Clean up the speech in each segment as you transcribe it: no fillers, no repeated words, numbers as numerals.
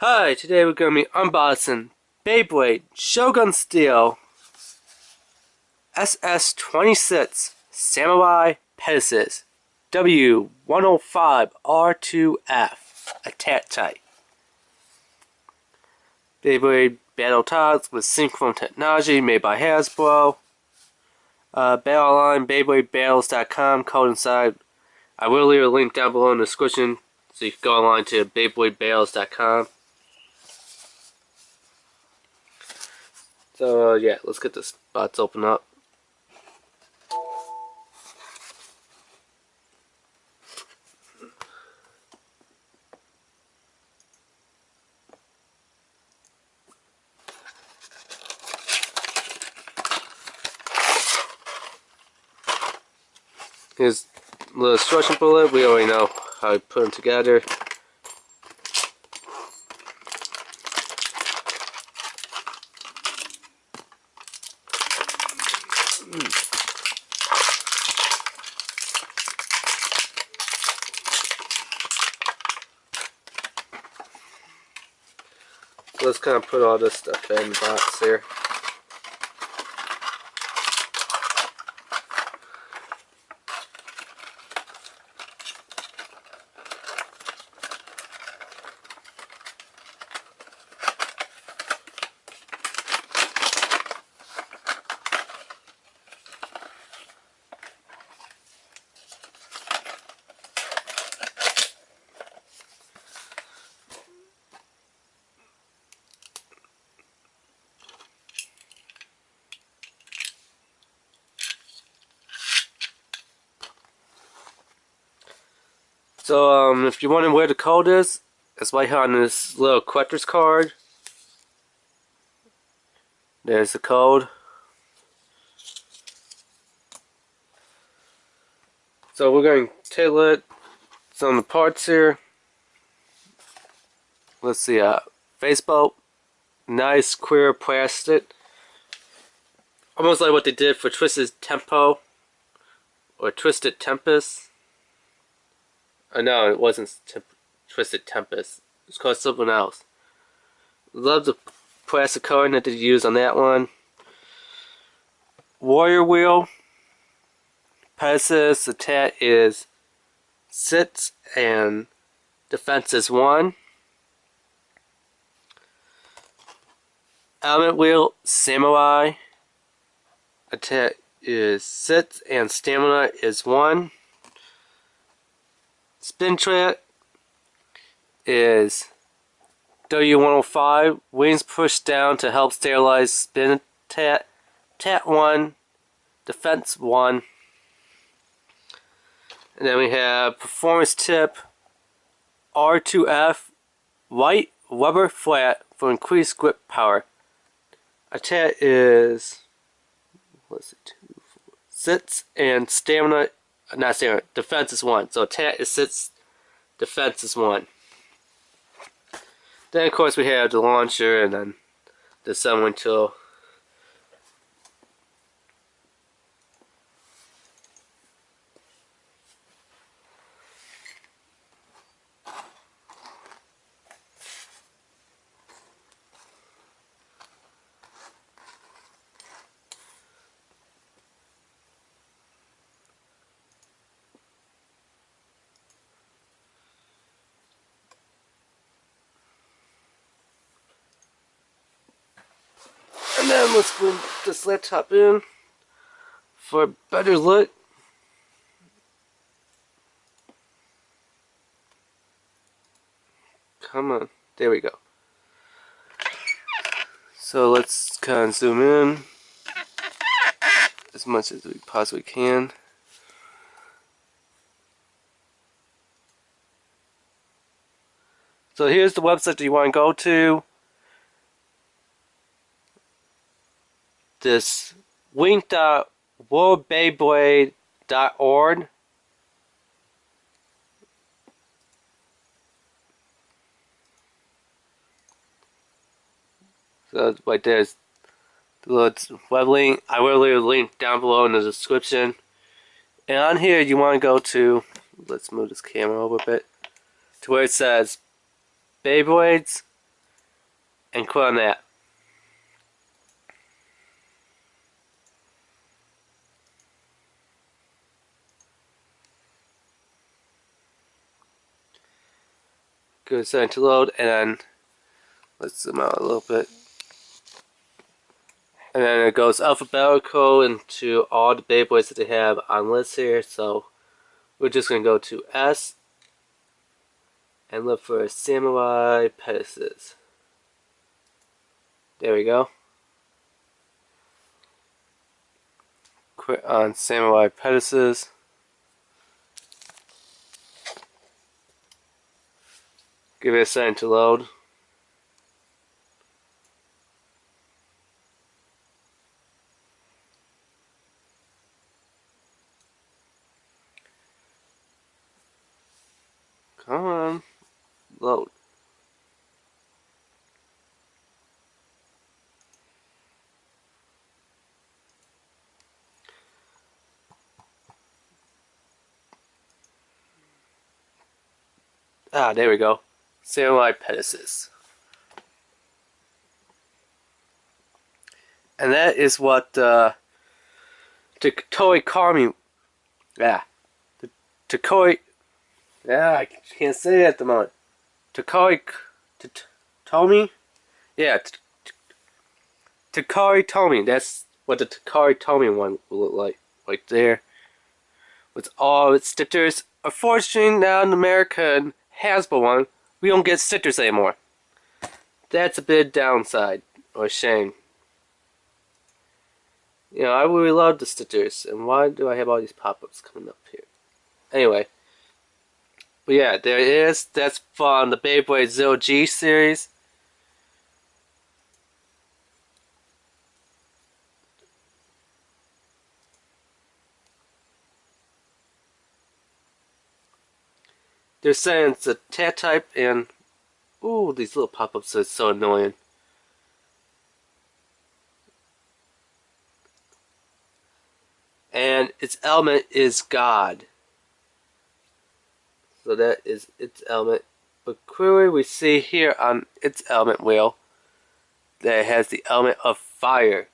Hi, today we're going to be unboxing Beyblade Shogun Steel SS-26 Samurai PEGASUS W105R2F Attack Type. Beyblade Battle Tots with synchron technology made by Hasbro. Battle online, BeybladeBattles.com, code inside. I will leave a link down below in the description so you can go online to BeybladeBattles.com. So yeah, let's get this box open up. Here's the instruction booklet. We already know how to put them together. So let's kind of put all this stuff in the box here. So if you're wondering where the code is, it's right here on this little collector's card. There's the code. So we're going to tailor some of the parts here. Let's see, face bolt, nice clear plastic. Almost like what they did for Twisted Tempo or Twisted Tempest. Oh no, it wasn't Twisted Tempest. It's called something else. Love the plastic coating that they used on that one. Warrior Wheel. PEGASUS attack is 6 and defense is 1. Element Wheel Samurai attack is 6 and stamina is 1. Spin Track is W105. Wings pushed down to help stabilize spin attack. Attack 1. Defense 1. And then we have Performance Tip R2F. White rubber flat for increased grip power. Attack is, what's it, 6 and stamina. Not stamina, defense is 1. So attack is 6, defense is 1. Then of course we have the launcher and then the assembling tool. And then let's bring this laptop in for a better look. Come on, there we go. So let's kind of zoom in as much as we possibly can. So here's the website that you want to go to. This wink.worldbeyblade.org. So right there's the little web link. I will leave a link down below in the description. And on here you want to go to, let's move this camera over a bit, to where it says Beyblades and click on that. Go to to load, and then let's zoom out a little bit. And then it goes alphabetical into all the Beyblades that they have on list here. So we're just gonna go to S and look for Samurai Pegasus. There we go. Click on Samurai Pegasus. Give it a second to load. Come on, load. Ah, there we go. Samurai Pegasus. And that is what the Toei Kami. Yeah. The Toei. Yeah, I can't say it at the moment. Takari Tomy? Yeah, Takari Tomy. That's what the Takari Tomy one will look like. Right there. With all its stickers. Unfortunately, now in American Hasbro one, we don't get stickers anymore. That's a big downside. Or shame. You know, I really love the stickers. And why do I have all these pop-ups coming up here? Anyway. But yeah, there it is. That's from the Beyblade Zero G series. They're saying it's a tat type, and ooh, these little pop-ups are so annoying. And its element is God. So that is its element. But clearly we see here on its element wheel that it has the element of fire.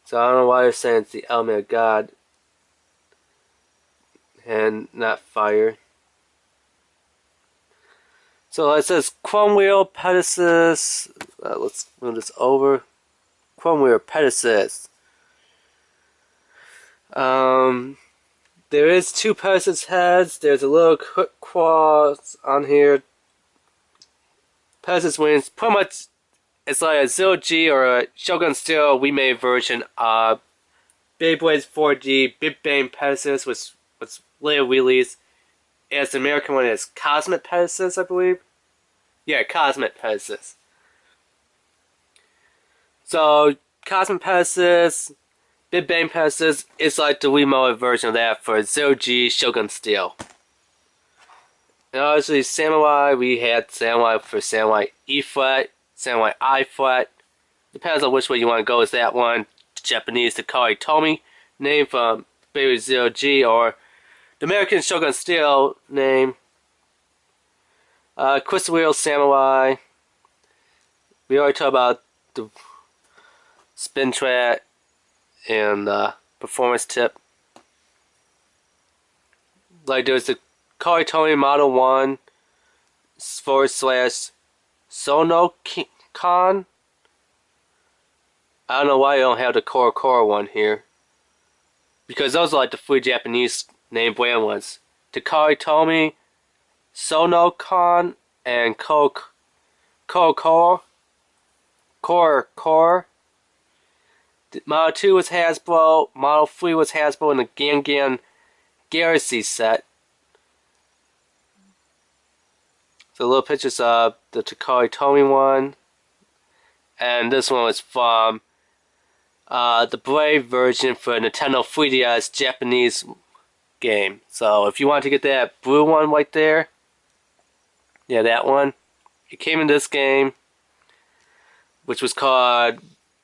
So I don't know why they're saying it's the element of God and not fire. So it says Chrome Wheel Pegasus. Let's move this over. Chrome Wheel Pegasus. There is two Pegasus heads. There's a little hook claws on here. Pegasus wings. Pretty much, it's like a Zero G or a Shogun Steel remade version of Beyblade's 4D Big Bang Pegasus, which was later released as the American one is Cosmic Pegasus, I believe. Yeah, Cosmic Pegasus. So, Cosmic Pegasus, Big Bang Pegasus is like the remodeled version of that for Zero G Shogun Steel. And obviously, Samurai, we had Samurai for Samurai E flat, Samurai I flat. Depends on which way you want to go. Is that one Japanese Takari Tomy, name from Baby Zero G, or the American Shogun Steel name, Crystal Wheel Samurai. We already talked about the spin track and performance tip. Like there's the Tomy Model 1 / Sonokon. I don't know why you don't have the Core one here. Because those are like the three Japanese name brand ones. Takari Tomy, Sonokon, and Core. Model 2 was Hasbro, Model 3 was Hasbro in the Gangan Galaxy set. So little pictures of the Takari Tomy one. And this one was from the Brave version for Nintendo 3DS Japanese game. So if you want to get that blue one right there, yeah, that one. It came in this game, which was called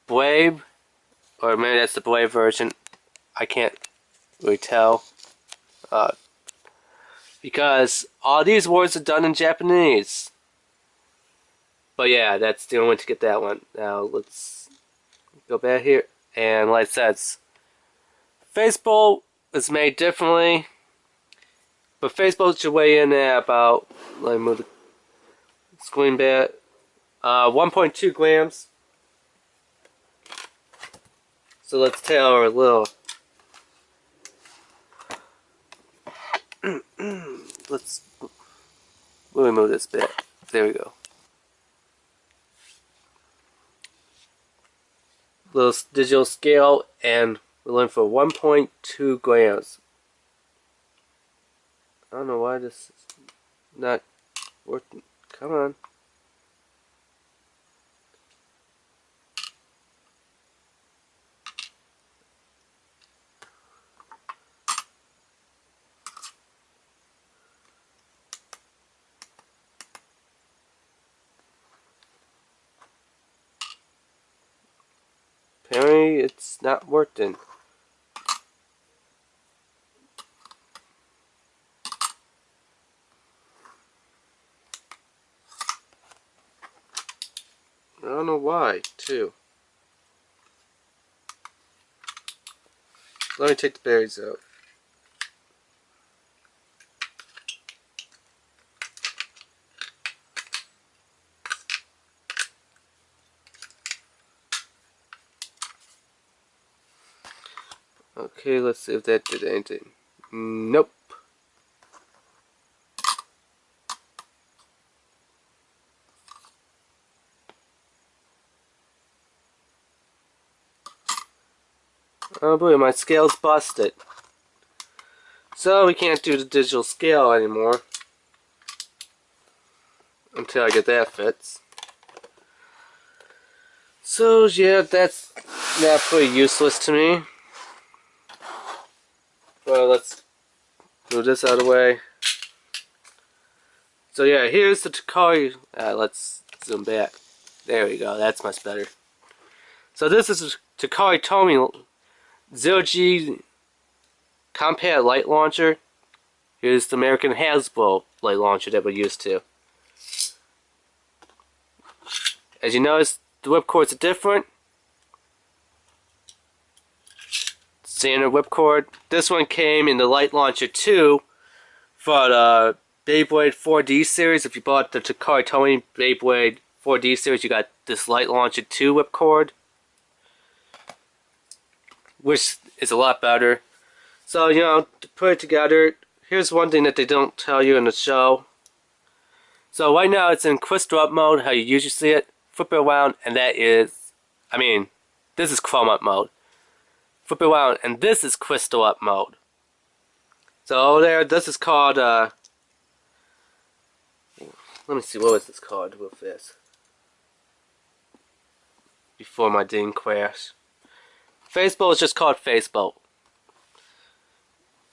Brave, or maybe that's the Brave version. I can't really tell. Because all these words are done in Japanese. But yeah, that's the only way to get that one. Now let's go back here, and like I said, Facebook is made differently, but Facebook should weigh in at about, let me move the screen back, 1.2 grams. So let's take our little, let's really move this bit. There we go. Little digital scale, and we're looking for 1.2 grams. I don't know why this is not working. Come on. Apparently it's not working. I don't know why, too. Let me take the berries out. Okay, let's see if that did anything. Nope. Oh boy, my scale's busted. So we can't do the digital scale anymore. Until I get that fits. So yeah, that's now pretty useless to me. Well, let's move this out of the way. So yeah, here's the Takari. Let's zoom back. There we go, that's much better. So this is a Takari Tomy 0G compact light launcher. Here's the American Hasbro light launcher that we're used to. As you notice, the whipcords are different. Standard whipcord. This one came in the light launcher 2 for the Beyblade 4D series. If you bought the Takari Tomy Beyblade 4D series, you got this light launcher 2 whipcord, which is a lot better. So, you know, to put it together, here's one thing that they don't tell you in the show. So right now it's in crystal up mode, how you usually see it. Flip it around, and that is, I mean, this is chrome up mode. Flip it around, and this is crystal up mode. So over there, this is called, let me see, what was this called with this? Before my ding crash. Facebook is just called Facebook.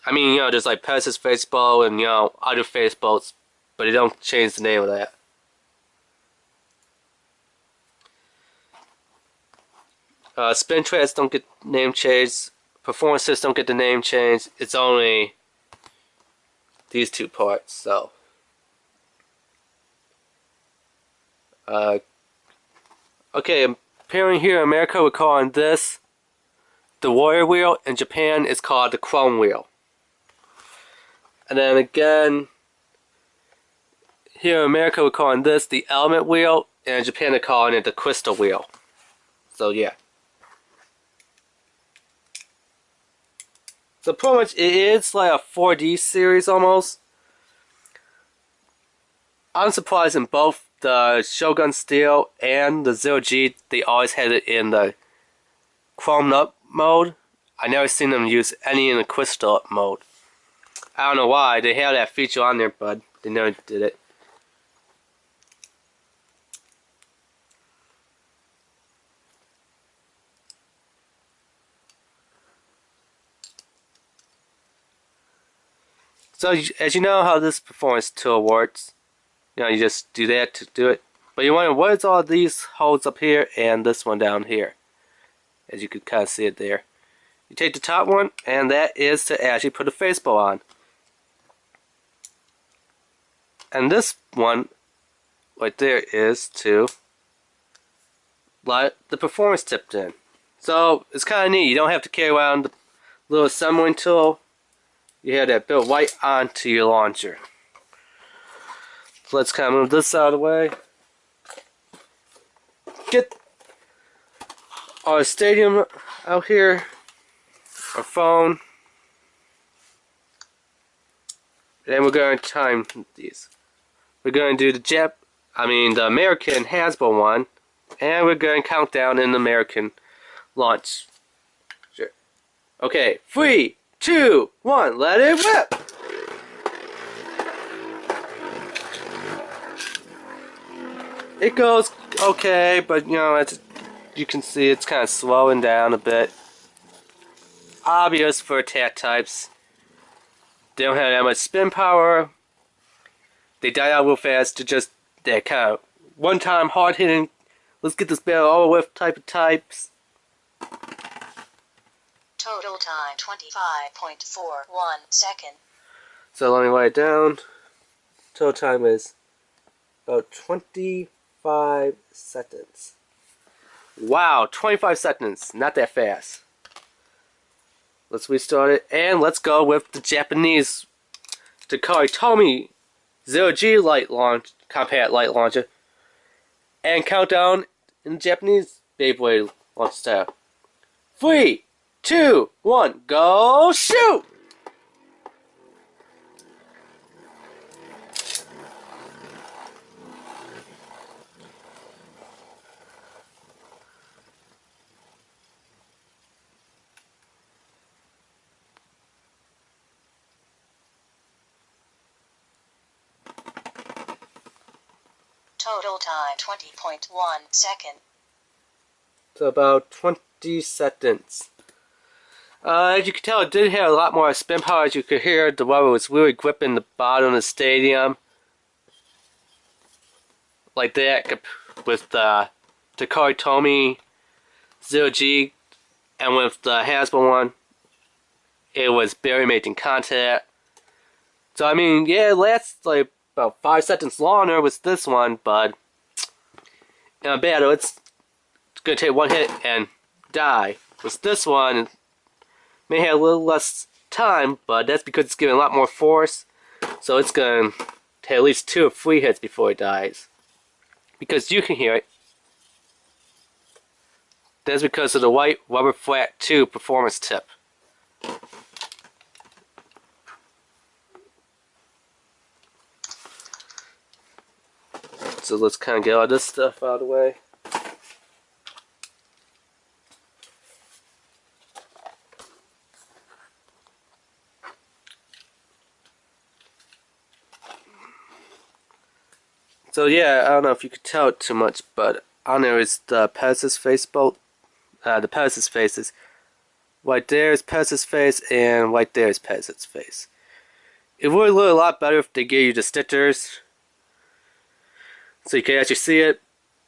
I mean, you know, there's like Pegasus Facebook and, you know, other Facebooks, but they don't change the name of that. Spin tracks don't get name changed. Performances don't get the name changed. It's only these two parts. So, okay. Appearing here in America, we're calling this the Warrior Wheel. In Japan, it's called the Chrome Wheel. And then again, here in America, we're calling this the Element Wheel, and in Japan, they're calling it the Crystal Wheel. So yeah. So pretty much it is like a 4D series almost. I'm surprised in both the Shogun Steel and the 0G, they always had it in the chromed up mode. I never seen them use any in the crystal up mode. I don't know why, they had that feature on there, but they never did it. So, as you know how this performance tool works, you know, you just do that to do it. But you wonder, what is all these holes up here and this one down here? As you can kind of see it there. You take the top one, and that is to actually put a Facebook on. And this one right there is to let the performance tip in. So it's kind of neat. You don't have to carry around the little assembling tool. You have that built right onto your launcher. So let's kind of move this out of the way. Get our stadium out here, our phone, and we're going to time these. We're going to do the American Hasbro one, and we're going to count down in the American launch. Sure. Okay, 3, 2, 1, let it rip! It goes okay, but you know, you can see it's kind of slowing down a bit. Obvious for attack types. They don't have that much spin power. They die out real fast to just that kind of one-time hard-hitting, let's get this battle over with type of types. Total time 25.41 second. So let me write it down. Total time is about 25 seconds. Wow, 25 seconds. Not that fast. Let's restart it, and let's go with the Japanese Tomy 0G light launch, compact light launcher, and countdown in the Japanese Beyblade launch style. 3, 2, 1, go shoot! Total time 20.1 second. So about 20 seconds. As you can tell, it did have a lot more spin power. As you could hear, the rubber was really gripping the bottom of the stadium. Like that with the Tomy 0G, and with the Hasbro one, it was barely making contact. So I mean, yeah, it lasts like about 5 seconds longer with this one, but in a battle, it's gonna take one hit and die. With this one, it may have a little less time, but that's because it's giving a lot more force. So it's gonna take at least 2 or 3 hits before it dies. Because you can hear it. That's because of the white rubber flat 2 performance tip. So let's kind of get all this stuff out of the way. So yeah, I don't know if you could tell it too much, but on there is the PEGASUS face bolt. The PEGASUS faces. Right there is PEGASUS face, and right there is PEGASUS face. It would look a lot better if they gave you the stickers, so you can actually see it.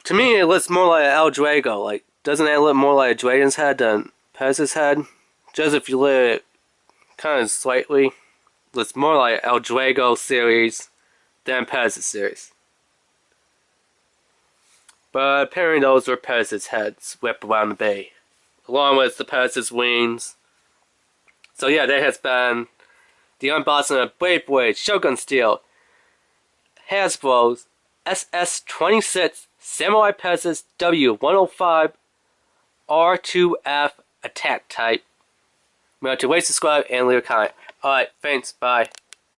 To me, it looks more like an El Drago. Like, doesn't that look more like a Dragon's head than PEGASUS head? Just if you look at it kind of slightly, it looks more like El Drago series than PEGASUS series. But apparently those were PEGASUS heads whipped around the bay, along with the PEGASUS wings. So yeah, that has been the unboxing of Beyblade Shogun Steel Hasbro's SS-26 Samurai PEGASUS W105R2F attack type. Remember to rate, subscribe, and leave a comment. Alright, thanks, bye.